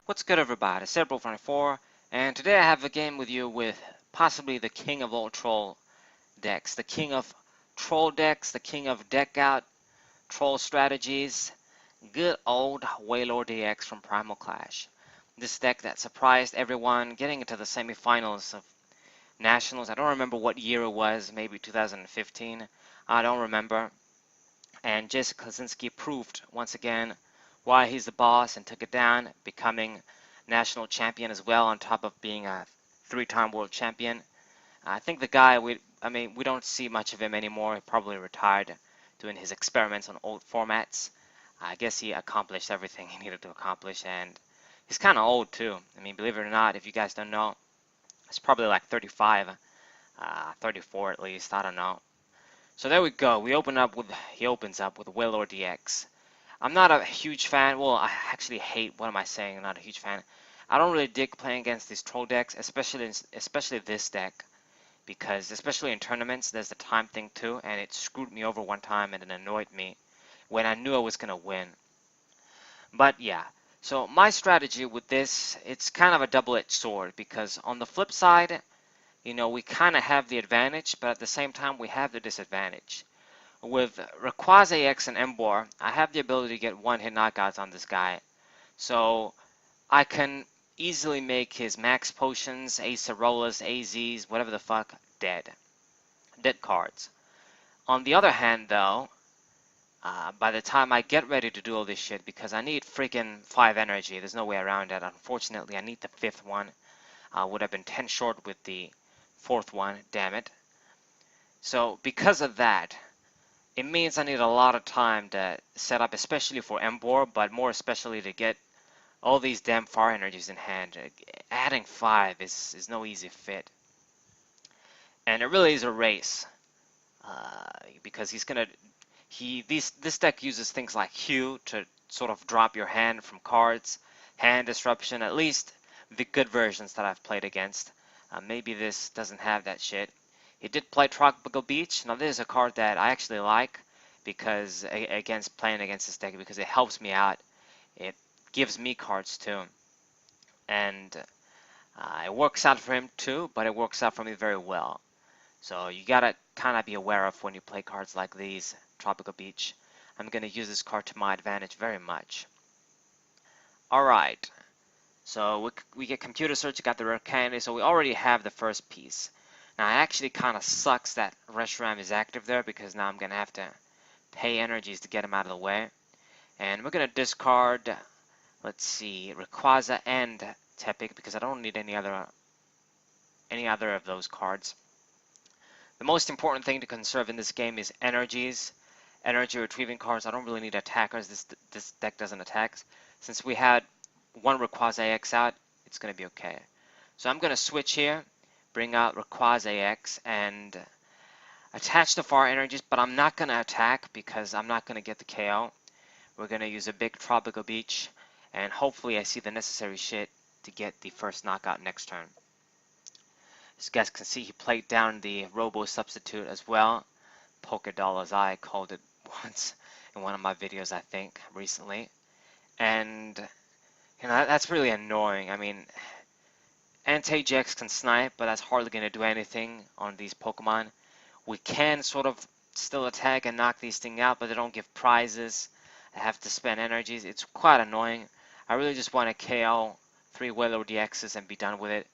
What's good, everybody? It's Rayboar, and today I have a game with you with possibly the king of all troll decks, the king of troll decks, the king of deck out troll strategies, good old Wailord DX from Primal Clash. This deck that surprised everyone getting into the semifinals of Nationals. I don't remember what year it was, maybe 2015. I don't remember. And Jason Klaczynski proved once again why he's the boss and took it down, becoming national champion as well, on top of being a three-time world champion. I think the guy, we don't see much of him anymore. He probably retired doing his experiments on old formats. I guess he accomplished everything he needed to accomplish, and he's kind of old too. Believe it or not, if you guys don't know, he's probably like 35, 34 at least, I don't know. So there we go. He opens up with Wailord DX. I'm not a huge fan. Well, I actually hate. What am I saying? I'm not a huge fan. I don't really dig playing against these troll decks, especially this deck, because especially in tournaments, there's the time thing too, and it screwed me over one time and it annoyed me when I knew I was gonna win. But yeah. So my strategy with this, it's kind of a double-edged sword, because on the flip side, we kind of have the advantage, but at the same time, we have the disadvantage. With Rayquaza X and Emboar, I have the ability to get one-hit knockouts on this guy. So I can easily make his max potions, Acerolas, AZs, whatever the fuck, dead. Dead cards. On the other hand, though, by the time I get ready to do all this shit, because I need freaking 5 energy, there's no way around it. Unfortunately, I need the 5th one. Would have been 10 short with the 4th one, damn it. So because of that, it means I need a lot of time to set up, especially for Emboar, but more especially to get all these damn fire energies in hand. Adding 5 is no easy fit. And it really is a race. Because this deck uses things like Hue to sort of drop your hand from cards, hand disruption, at least the good versions that I've played against. Maybe this doesn't have that shit. He did play Tropical Beach. Now this is a card that I actually like because playing against this deck, because it helps me out. It gives me cards too, and it works out for him too, but it works out for me very well. So you gotta kind of be aware of when you play cards like these. Tropical Beach. I'm gonna use this card to my advantage very much. Alright, so we get Computer Search, got the rare candy, so we already have the first piece. Now it actually kind of sucks that Reshiram is active there, because now I'm gonna have to pay energies to get him out of the way. And we're gonna discard, let's see, Rayquaza and Tepig, because I don't need any other of those cards. The most important thing to conserve in this game is energies. Energy retrieving cards. I don't really need attackers. This deck doesn't attack. Since we had one Rayquaza X out, it's going to be okay. So I'm going to switch here, bring out Rayquaza X, and attach the fire energies, but I'm not going to attack because I'm not going to get the KO. We're going to use a big Tropical Beach, and hopefully I see the necessary shit to get the first knockout next turn. As you guys can see, he played down the Robo substitute as well. Polka doll, as I called it once in one of my videos, I think, recently. And that's really annoying. Anti-Jax can snipe, but that's hardly going to do anything on these Pokemon. We can sort of still attack and knock these things out, but they don't give prizes. I have to spend energies. It's quite annoying. I really just want to KO 3 Wailord DXs and be done with it.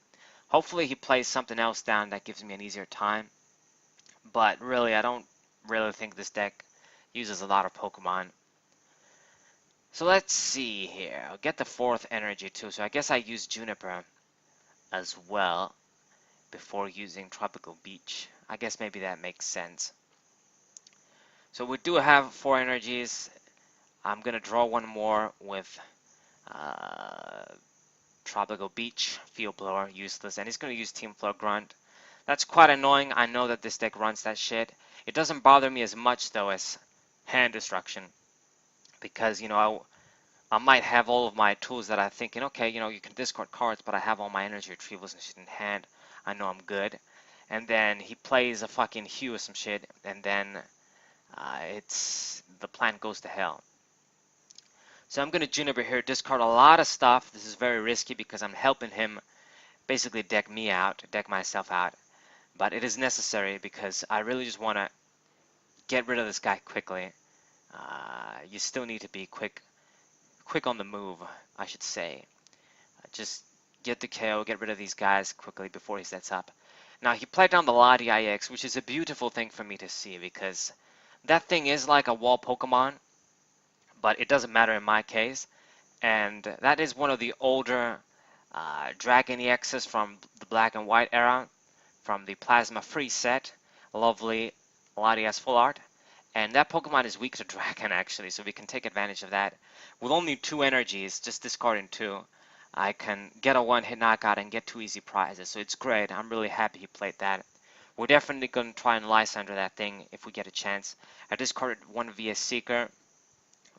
Hopefully he plays something else down that gives me an easier time. But really, I don't really think this deck uses a lot of Pokemon. So let's see here. I'll get the 4th energy too. So I guess I use Juniper as well before using Tropical Beach. I guess maybe that makes sense. So we do have 4 energies. I'm going to draw one more with Tropical Beach. Field Blower, useless. And he's going to use Team Floor Grunt. That's quite annoying. I know that this deck runs that shit. It doesn't bother me as much though as hand destruction, because I might have all of my tools that I'm thinking, okay, you can discard cards, but I have all my energy retrievals and shit in hand. I know I'm good. And then he plays a fucking Hue or some shit, and then the plan goes to hell. So I'm going to Juniper here, discard a lot of stuff. This is very risky because I'm helping him basically deck me out, deck myself out. But it is necessary because I really just want to get rid of this guy quickly. You still need to be quick on the move, I should say. Just get the KO, get rid of these guys quickly before he sets up. Now he played down the Lati IX, which is a beautiful thing for me to see because that thing is like a wall Pokemon, but it doesn't matter in my case. And that is one of the older Dragon EXs from the Black and White era, from the Plasma Free set. Lovely Latias Full Art. And that Pokemon is weak to Dragon actually, so we can take advantage of that. With only 2 energies, just discarding 2, I can get a one-hit knockout and get 2 easy prizes. So it's great. I'm really happy he played that. We're definitely going to try and Lysander that thing if we get a chance. I discarded 1 VS Seeker,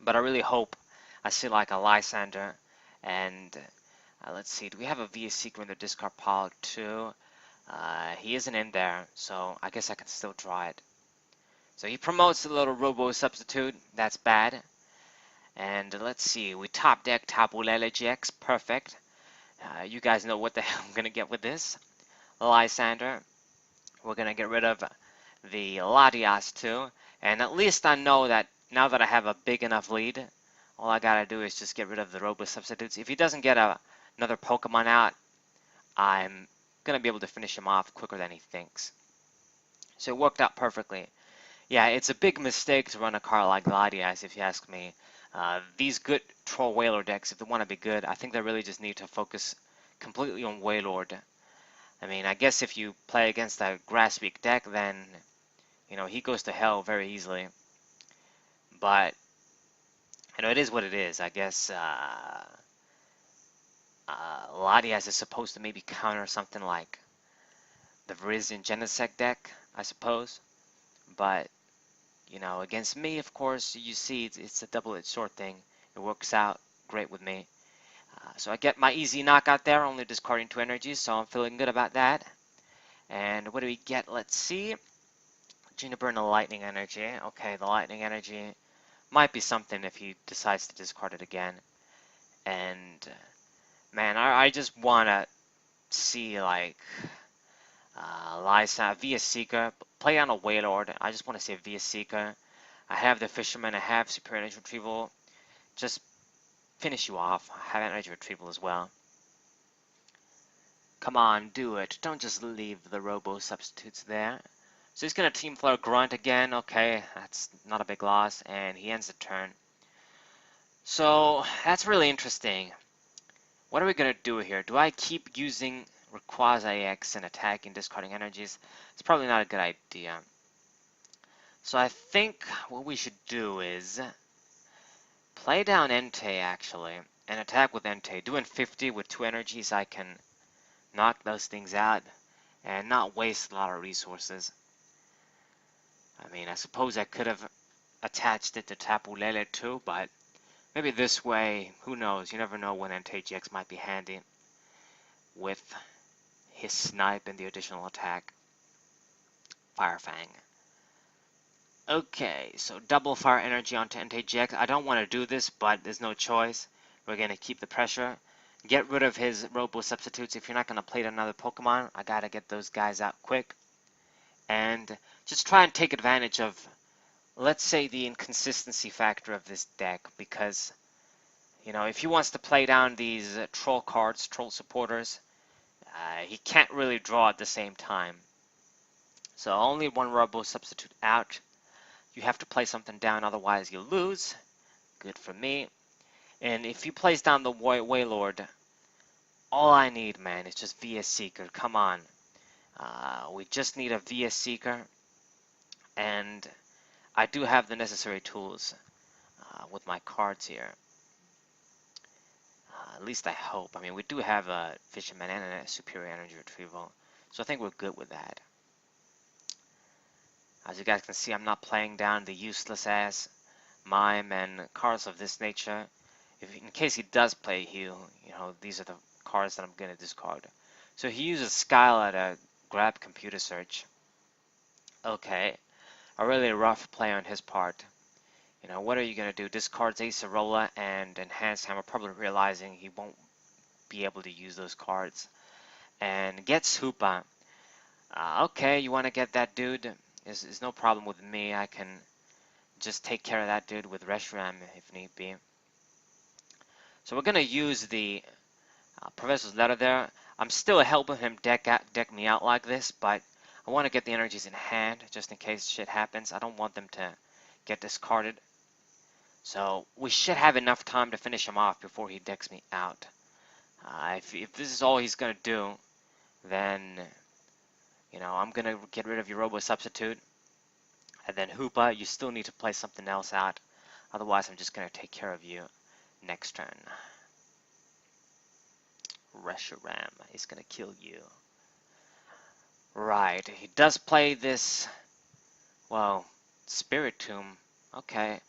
but I really hope I see like a Lysander. And let's see, do we have a VS Seeker in the discard pile too? He isn't in there, so I guess I can still draw it. So he promotes a little Robo substitute. That's bad. And let's see, we top deck Tapu Lele GX. Perfect. You guys know what the hell I'm going to get with this. Lysander. We're going to get rid of the Latias too. And at least I know that now that I have a big enough lead, all I got to do is just get rid of the Robo substitutes. If he doesn't get another Pokemon out, I'm going to be able to finish him off quicker than he thinks. So it worked out perfectly. Yeah, it's a big mistake to run a card like Latias, if you ask me. These good Troll Wailord decks, if they want to be good, I think they really just need to focus completely on Wailord. I mean, I guess if you play against a Grass Weak deck, then, you know, he goes to hell very easily. But, you know, it is what it is. I guess Latias is supposed to maybe counter something like the Virizion Genesect deck, I suppose. But, you know, against me, of course, you see it's a double-edged sword thing. It works out great with me. So I get my easy knockout there, only discarding 2 energies, so I'm feeling good about that. And what do we get? Let's see. Juniper and a Lightning Energy. Okay, the Lightning Energy might be something if he decides to discard it again. And, man, I just want to see, like, Lysa, VS Seeker, play on a Wailord. I just want to see a VS Seeker. I have the Fisherman, I have Superior Energy Retrieval. Just finish you off. I have Energy Retrieval as well. Come on, do it. Don't just leave the Robo substitutes there. So he's going to Team Flare Grunt again. Okay, that's not a big loss. And he ends the turn. So that's really interesting. What are we going to do here? Do I keep using Rayquaza EX and attacking, discarding energies? It's probably not a good idea. So I think what we should do is play down Entei actually, and attack with Entei. Doing 50 with 2 energies, I can knock those things out and not waste a lot of resources. I mean, I suppose I could have attached it to Tapu Lele too, but maybe this way, who knows? You never know when Entei GX might be handy with his snipe and the additional attack. Fire Fang. Okay, so double fire energy onto Entei GX. I don't want to do this, but there's no choice. We're going to keep the pressure. Get rid of his Robo substitutes. If you're not going to play another Pokemon, I got to get those guys out quick. And just try and take advantage of, let's say, the inconsistency factor of this deck. Because, you know, if he wants to play down these troll cards, troll supporters, he can't really draw at the same time. So only 1 Robo substitute out. You have to play something down, otherwise you lose. Good for me. And if he plays down the Wailord, all I need, man, is just VS Seeker. Come on. We just need a VS Seeker. And I do have the necessary tools with my cards here. At least I hope. I mean, we do have a Fisherman and a Superior Energy Retrieval. So I think we're good with that. As you guys can see, I'm not playing down the useless ass Mime and cards of this nature. In case he does play heal, you know, these are the cards that I'm going to discard. So he uses Skyla to grab Computer Search. Okay, a really rough play on his part. You know, what are you gonna do? Discards Acerola and Enhanced Hammer, probably realizing he won't be able to use those cards. And gets Hoopa. Okay, you want to get that dude? Is no problem with me. I can just take care of that dude with Reshiram if need be. So we're gonna use the Professor's Letter there. I'm still helping him deck me out like this, but I want to get the energies in hand just in case shit happens. I don't want them to get discarded. So we should have enough time to finish him off before he decks me out. If this is all he's gonna do, then you know I'm gonna get rid of your Robo Substitute, and then Hoopa, you still need to play something else out. Otherwise, I'm just gonna take care of you next turn. Reshiram is gonna kill you. Right, he does play this, well, Spirit Tomb. Okay,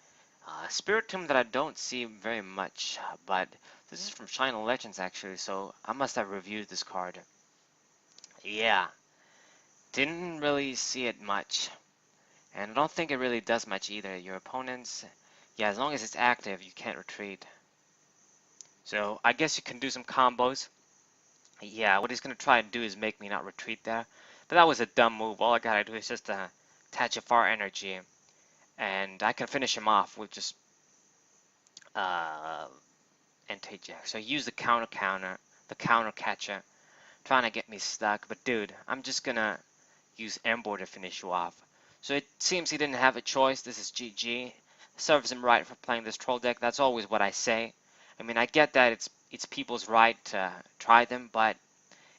Spirit Tomb that I don't see very much, but this is from China Legends actually, so I must have reviewed this card. Yeah, didn't really see it much, and I don't think it really does much either. Your opponents, yeah, as long as it's active, you can't retreat. So I guess you can do some combos. Yeah, what he's going to try and do is make me not retreat there. But that was a dumb move. All I got to do is just attach a far energy. And I can finish him off with just NT-Jack. So I use the counter catcher, trying to get me stuck. But dude, I'm just going to use Embor to finish you off. So it seems he didn't have a choice. This is GG. Serves him right for playing this troll deck. That's always what I say. I mean, I get that it's people's right to try them, but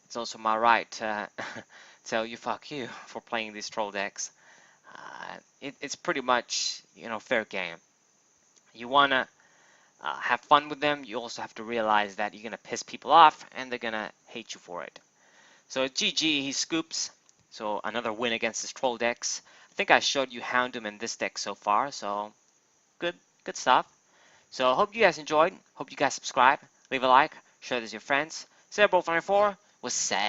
it's also my right to tell you fuck you for playing these troll decks. It's pretty much, you know, fair game. You wanna have fun with them. You also have to realize that you're gonna piss people off and they're gonna hate you for it. So GG, he scoops. So another win against his troll decks. I think I showed you Houndoom in this deck so far. So good stuff. So I hope you guys enjoyed. Hope you guys subscribe, leave a like, share this with your friends. Rayboar 24 was safe.